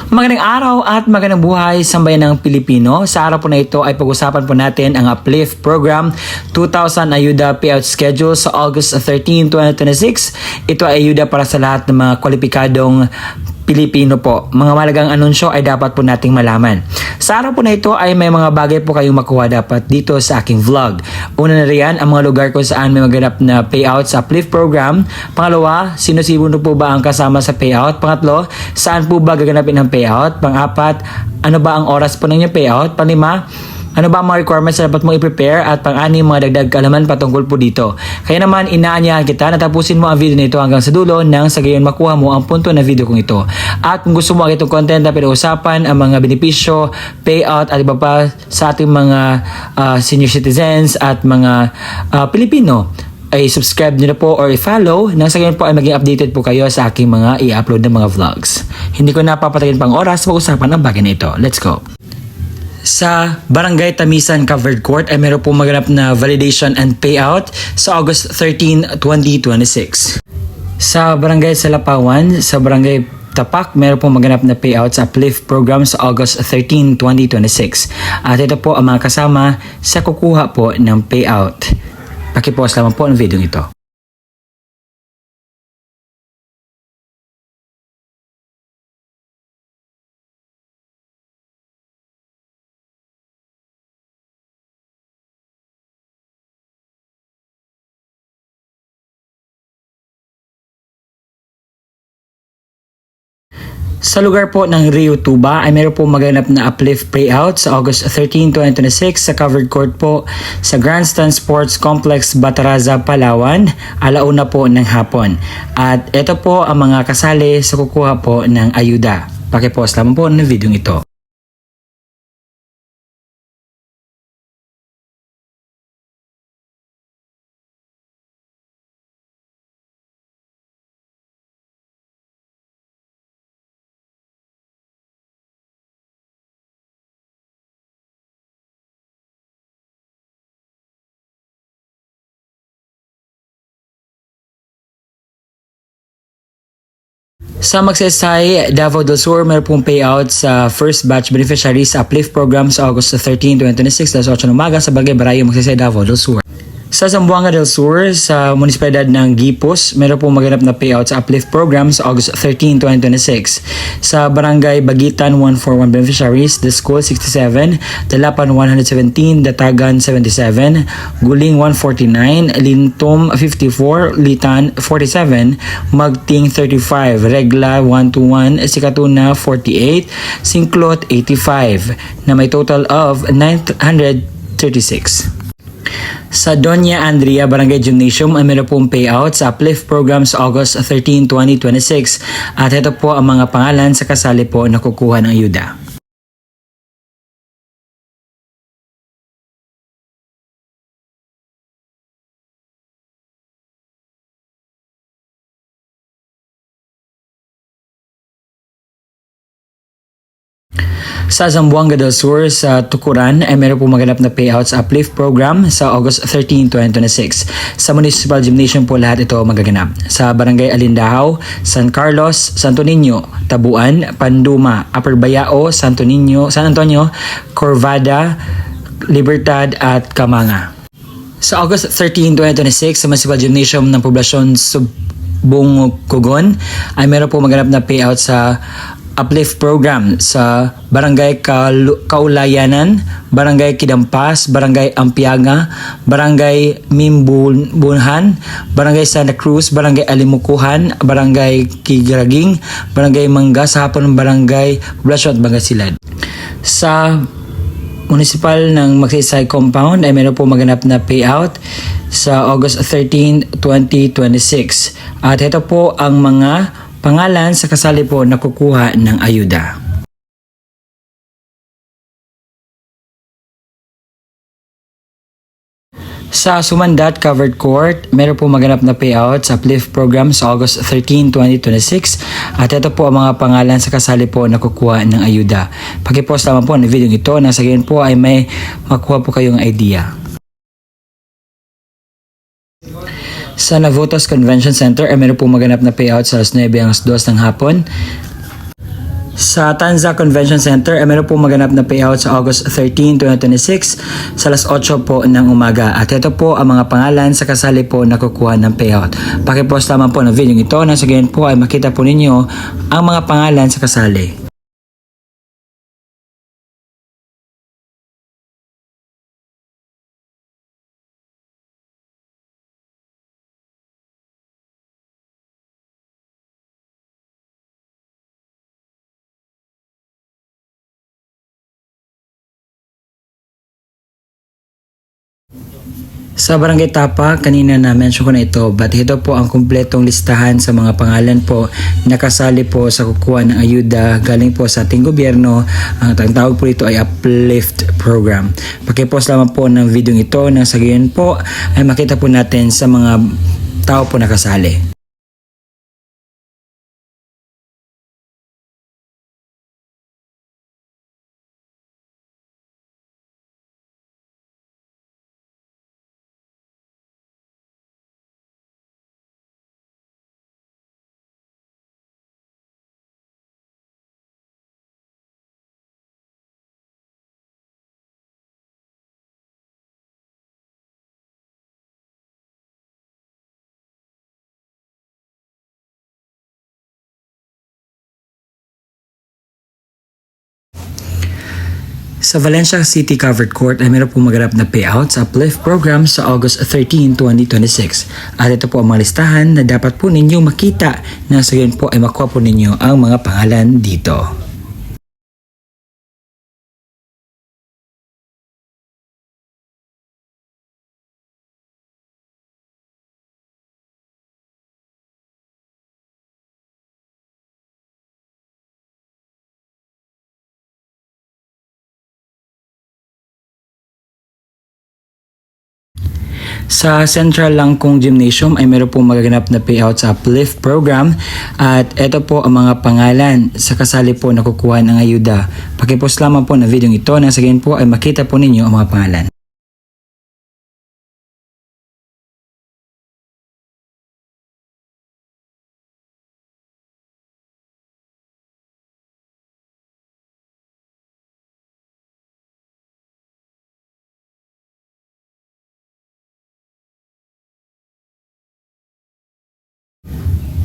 Magandang araw at magandang buhay sa bayan ng Pilipino. Sa araw po na ito ay pag-usapan po natin ang Uplift Program 2,000 Ayuda Payout Schedule sa August 13, 2026. Ito ay ayuda para sa lahat ng mga kwalipikadong Pilipino po. Mga malagang anunsyo ay dapat po nating malaman. Sa araw po na ito ay may mga bagay po kayong makuha dapat dito sa aking vlog. Una na riyan ang mga lugar kung saan may maganap na payout sa Uplift Program. Pangalawa, sino-sino po ba ang kasama sa payout? Pangatlo, saan po ba gaganapin ang payout? Pang-apat, ano ba ang oras po ng inyong payout? Panglima, ano ba ang mga requirements na dapat mong i-prepare? At pang-anim, mga dagdag kaalaman patungkol po dito. Kaya naman, inaanyahan kita na tapusin mo ang video na ito hanggang sa dulo nang sa gayon makuha mo ang punto na video kong ito. At kung gusto mo ang itong content na pinag-usapan, ang mga benepisyo, payout at iba pa sa ating mga senior citizens at mga Pilipino, ay subscribe nyo na po or i-follow nang sa gayon po ay maging updated po kayo sa aking mga i-upload na mga vlogs. Hindi ko napapatayin pang oras pag-usapan ang bagay na ito. Let's go! Sa Barangay Tamisan Covered Court ay meron pong maganap na validation and payout sa August 13, 2026. Sa Barangay Salapawan, sa Barangay Tapak, meron pong maganap na payout sa Uplift Program sa August 13, 2026. At ito po ang mga kasama sa kukuha po ng payout. Pakipause lamang po ang video ito. Sa lugar po ng Rio Tuba ay meron po maganap na uplift payout sa August 13, 2026 sa covered court po sa Grandstand Sports Complex, Bataraza, Palawan, alauna po ng hapon. At ito po ang mga kasali sa kukuha po ng ayuda. Pakipause lamang po ng video ito. Sa Magsaysay, Davao del Sur, meron pong payout sa first batch beneficiaries sa Uplift Program sa August 13, 2026, alas 8 ng umaga sa Barangay Barayo, Magsaysay, Davao del Sur. Sa Zamboanga del Sur, sa munisipalidad ng Gipos, meron pong maganap na payout sa Uplift Program sa August 13, 2026. Sa Barangay Bagitan, 141 beneficiaries, The School 67, Dalapan 117, Datagan 77, Guling 149, Lintom 54, Litan 47, Magting 35, Regla 121, Sikatuna 48, Sinklot 85, na may total of 936. Sa Doña Andrea Barangay Gymnasium ay meron pong payout sa Uplift Program sa August 13, 2026 at ito po ang mga pangalan sa kasali po na kukuha ng ayuda. Sa Zamboanga del Sur, sa Tukuran, ay meron pong maganap na payout sa Uplift Program sa August 13, 2026. Sa Municipal Gymnasium po lahat ito magaganap. Sa Barangay Alindahaw, San Carlos, Santo Niño, Tabuan, Panduma, Upper Bayao, San Antonio, Corvada, Libertad at Camanga. Sa August 13, 2026, sa Municipal Gymnasium ng Poblasyon Subong-Kugon, ay meron po maganap na payout sa Uplift Program sa Barangay Kaulayanan, Barangay Kidampas, Barangay Ampiaga, Barangay Mimbunhan, Barangay Santa Cruz, Barangay Alimukuhan, Barangay Kigraging, Barangay Mangga, sa hapon ng Barangay Poblasyon at Bangasilad. Sa Municipal ng Magsaysay Compound ay meron po maganap na payout sa August 13, 2026. At ito po ang mga pangalan sa kasali po na kukuha ng ayuda. Sa Sumandat Covered Court, meron po maganap na payout sa Uplift Program sa August 13, 2026 at ito po ang mga pangalan sa kasali po na kukuha ng ayuda. Pakipost naman po ng video ito na sa gayon po ay may makuha po kayong idea. Sa Navotas Convention Center ay meron po maganap na payout sa alas 9 hanggang 2 ng hapon. Sa Tanza Convention Center ay meron po maganap na payout sa August 13, 2026 sa alas 8 po ng umaga. At ito po ang mga pangalan sa kasali po na kukuha ng payout. Pakipost lamang po ng video ito na sa ganyan po ay makita po ninyo ang mga pangalan sa kasali. Sa Barangay Tapa, kanina na-mention ko na ito, but ito po ang kumpletong listahan sa mga pangalan po na kasali po sa kukuha ng ayuda galing po sa ating gobyerno. Ang tawag po ito ay Uplift Program. Pakipost lamang po ng video ito nang sa gayon po ay makita po natin sa mga tao po na kasali. Sa Valencia City Covered Court ay meron po maganap na payout sa Uplift Program sa August 13, 2026. At ito po ang mga listahan na dapat po ninyo makita na sa gayon po ay makuha po ninyo ang mga pangalan dito. Sa Central Langkong Gymnasium ay meron pong magaganap na payout sa Uplift Program at ito po ang mga pangalan sa kasali po na kukuha ng ayuda. Pakipost lamang po na video ito na sa gayon po ay makita po ninyo ang mga pangalan.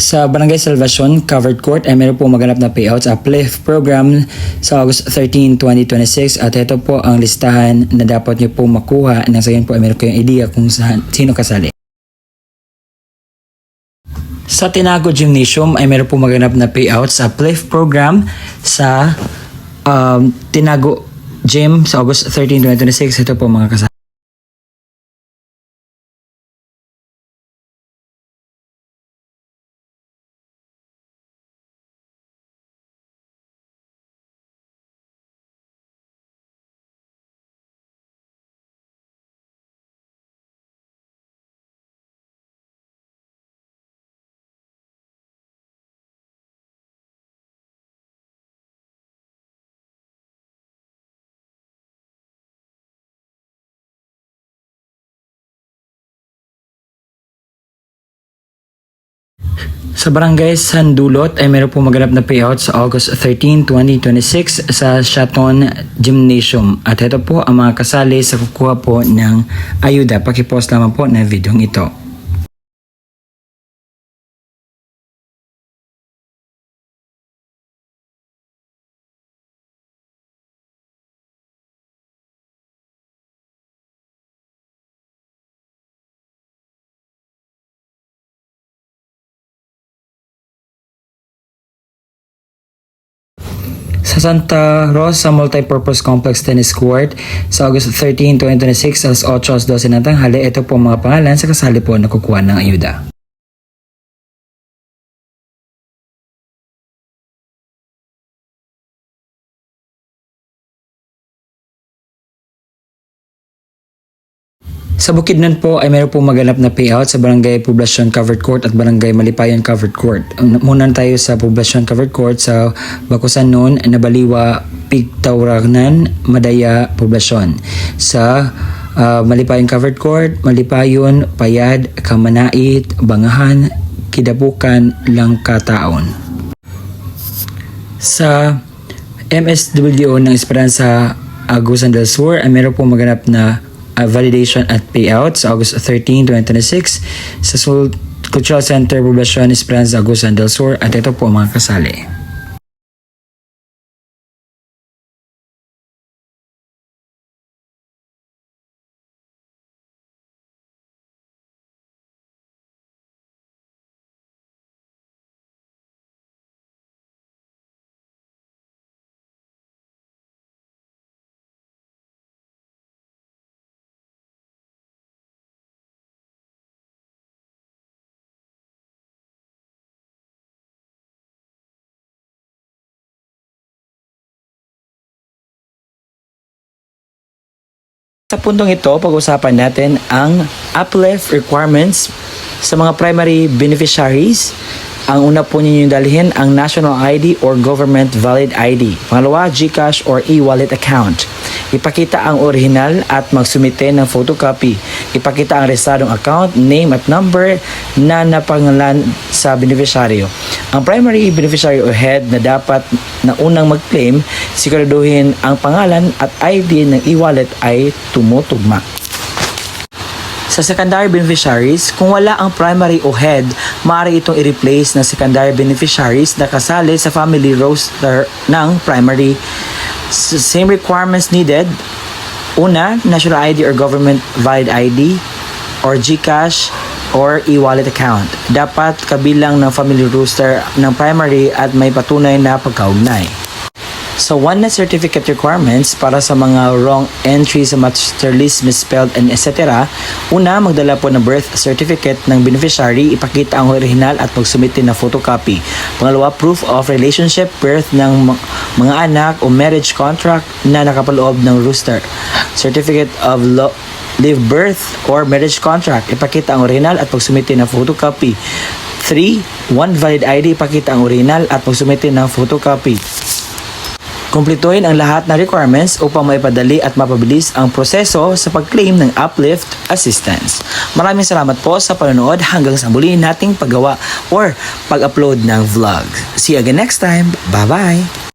Sa Barangay Salvacion Covered Court ay meron po maganap na payout sa Uplift Program sa August 13, 2026 at ito po ang listahan na dapat nyo po makuha nang sa po ay meron kayong idea kung sino kasali. Sa Tinago Gymnasium ay meron po maganap na payout sa Uplift Program sa Tinago Gym sa August 13, 2026. Ito po mga kasali. Sa Barangay Sandulot ay meron po maganap na payout sa August 13, 2026 sa Chaton Gymnasium. At ito po ang mga kasali sa kukuha po ng ayuda. Pakipost lamang po na video ito. Sa Santa Rosa Multipurpose Complex Tennis Court sa August 13, 2026 alas 8:12 ng tanghali. Ito po mga pangalan sa kasali po na kukuha ng ayuda. Sa Bukidnon po ay mayroon po maganap na payout sa Barangay Poblacion Covered Court at Barangay Malipayan Covered Court. Muna tayo sa Poblacion Covered Court sa Bakusanon, Nabaliwa, Pigtauragnan, Madaya, Poblacion. Sa Malipayan Covered Court, Malipayon, Payad, Kamanait, Bangahan, Kidabukan, Langkataon. Sa MSWDO ng Esperanza Agusan del Sur ay meron pong maganap na validation at payout sa August 13, 2026 sa Cultural Center Poblacion Esperanza Agusan del Sur at ito po ang mga kasali. Sa puntong ito, pag-usapan natin ang uplift requirements sa mga primary beneficiaries. Ang una po ninyo dalhin ang national ID or government valid ID. Pangalawa, GCash or e-wallet account. Ipakita ang original at magsumite ng photocopy. Ipakita ang rehistradong account, name at number na napangalan sa beneficiaryo. Ang primary beneficiary o head na dapat na unang mag-claim, siguraduhin ang pangalan at ID ng e-wallet ay tumutugma. Sa secondary beneficiaries, kung wala ang primary o head, maaari itong i-replace ng secondary beneficiaries na kasali sa family roster ng primary. Same requirements needed. Una, national ID or government valid ID or GCash or e-wallet account. Dapat kabilang ng family roster ng primary at may patunay na pagkaugnay. So, one na certificate requirements para sa mga wrong entry sa master list, misspelled, and etc. Una, magdala po ng birth certificate ng beneficiary, ipakita ang original at magsumite na photocopy. Pangalawa, proof of relationship, birth ng mga anak o marriage contract na nakapaloob ng rooster. Certificate of live birth or marriage contract, ipakita ang original at magsumite na photocopy. 3. One valid ID, ipakita ang original at magsumite ng photocopy. Kumpletuhin ang lahat ng requirements upang maipadali at mapabilis ang proseso sa pag-claim ng uplift assistance. Maraming salamat po sa panonood hanggang sa muli nating paggawa or pag-upload ng vlog. See you again next time. Bye-bye!